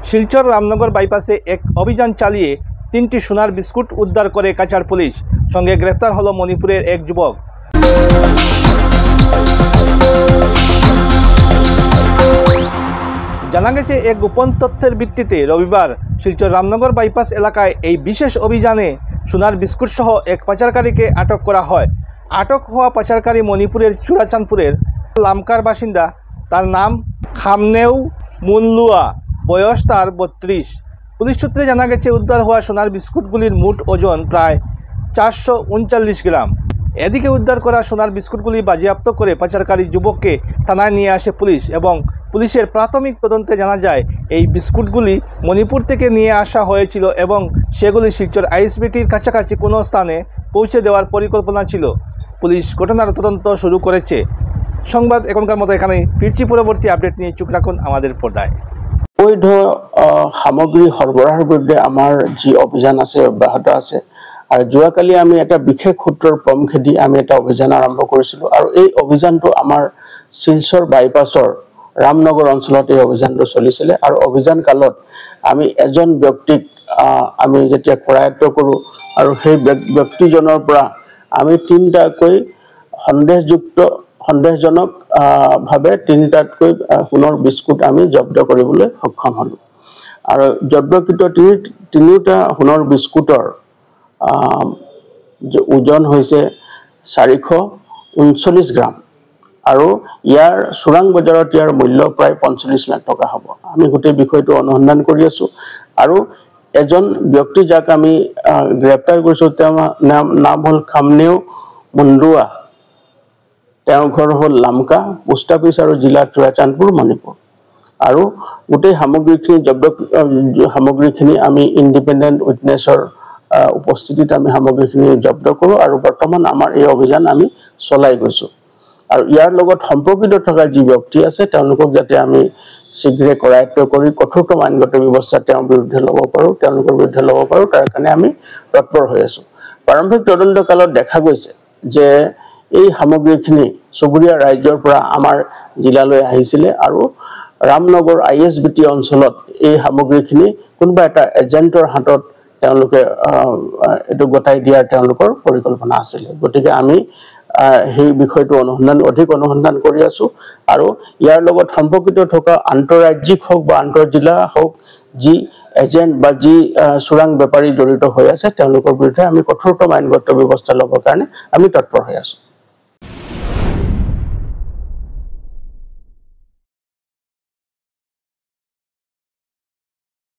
শিলচর রামনগর বাইপাসে এক অভিযান চালিয়ে 3টি সোনার বিস্কুট উদ্ধার করে কাছাড় পুলিশ। সঙ্গে গ্রেফতার হলো মণিপুরের এক যুবক। জানা গেছে, এক গোপন তথ্যের ভিত্তিতে রবিবার শিলচর রামনগর বাইপাস এলাকায় এই বিশেষ অভিযানে সোনার বিস্কুট সহ এক পাচারকারীকে আটক করা হয়। আটক হওয়া পাচারকারী মণিপুরের চূড়াচাঁদপুরের লামকার বাসিন্দা। তার নাম খামনেউ মুনলুয়া, বয়স তার 32। পুলিশ সূত্রে জানা গেছে, উদ্ধার হওয়া সোনার বিস্কুটগুলির মোট ওজন প্রায় 439 গ্রাম। এদিকে উদ্ধার করা সোনার বিস্কুটগুলি বাজেয়াপ্ত করে পাচারকারী যুবককে থানায় নিয়ে আসে পুলিশ এবং পুলিশের প্রাথমিক তদন্তে জানা যায় এই বিস্কুটগুলি মণিপুর থেকে নিয়ে আসা হয়েছিল এবং সেগুলি শিলচর আইএসবিটির কাছাকাছি কোনো স্থানে পৌঁছে দেওয়ার পরিকল্পনা ছিল। পুলিশ ঘটনার তদন্ত শুরু করেছে। সংবাদ এখনকার মতো এখানেই। ফিরছি পরবর্তী আপডেট নিয়ে। চোখ রাখুন আমাদের পর্দায়। বৈধ সামগ্ৰী সৰবৰাহৰ বিৰুদ্ধে আমাৰ যি অভিযান আছে অব্যাহত আছে আৰু যোৱাকালি আমি এটা বিশেষ সূত্ৰৰ পমখেদি আমি এটা অভিযান আৰম্ভ কৰিছিলোঁ আৰু এই অভিযানটো আমাৰ শিলচৰ বাইপাছৰ ৰামনগৰ অঞ্চলত এই অভিযানটো চলিছিলে আৰু অভিযান কালত আমি এজন ব্যক্তিক আমি যেতিয়া কৰায়ত্ব কৰোঁ আৰু সেই ব্যক্তিজনৰ পৰা আমি 3টাকৈ সন্দেহজনক ভাবে 3টাতকৈ সোণৰ বিস্কুট আমি জব্দ কৰিবলৈ সক্ষম হলো আৰু জব্দকৃত 3টা সোণৰ বিস্কুটৰ ওজন হৈছে 439 গ্ৰাম আৰু ইয়াৰ চোৰাং বজাৰত ইয়াৰ মূল্য প্ৰায় 45 লাখ টকা হ'ব। আমি গোটেই বিষয়টো অনুসন্ধান কৰি আছো আৰু এজন ব্যক্তি যাক আমি গ্ৰেপ্তাৰ কৰিছো, তেওঁৰ নাম হ'ল খামনেউ মুনলুৱা। তেওঁৰ ঘৰ হ'ল লামকা, পোষ্ট অফিচ আৰু জিলা চূড়াচাঁদপুৰ, মণিপুৰ। আৰু গোটেই সামগ্ৰীখিনি আমি ইণ্ডিপেণ্ডেণ্ট উইটনেছৰ উপস্থিতিত আমি সামগ্ৰীখিনি জব্দ কৰোঁ আৰু বৰ্তমান আমাৰ এই অভিযান আমি চলাই গৈছোঁ। আৰু ইয়াৰ লগত সম্পৰ্কিত থকা যি ব্যক্তি আছে তেওঁলোকক যাতে আমি শীঘ্ৰে কৰায়ত্ব কৰি কঠোৰতম আইনগত ব্যৱস্থা তেওঁলোকৰ বিৰুদ্ধে ল'ব পাৰোঁ তাৰ কাৰণে আমি তৎপৰ হৈ আছোঁ। প্ৰাৰম্ভিক তদন্ত কালত দেখা গৈছে যে এই সামগ্ৰীখিনি চুবুৰীয়া ৰাজ্যৰ পৰা আমাৰ জিলালৈ আহিছিলে আৰু ৰামনগৰ আইএছবিটি অঞ্চলত এই সামগ্ৰীখিনি কোনোবা এটা এজেণ্টৰ হাতত তেওঁলোকে এইটো গতাই দিয়াৰ তেওঁলোকৰ পৰিকল্পনা আছিলে। গতিকে আমি সেই বিষয়টো অধিক অনুসন্ধান কৰি আছো আৰু ইয়াৰ লগত সম্পৰ্কিত থকা আন্তঃৰাজ্যিক হওক বা আন্তঃজিলা হওক যি এজেণ্ট বা যি চোৰাং বেপাৰী জড়িত হৈ আছে তেওঁলোকৰ বিৰুদ্ধে আমি কঠোৰতম আইনগত ব্যৱস্থা ল'বৰ কাৰণে আমি তৎপৰ হৈ আছো।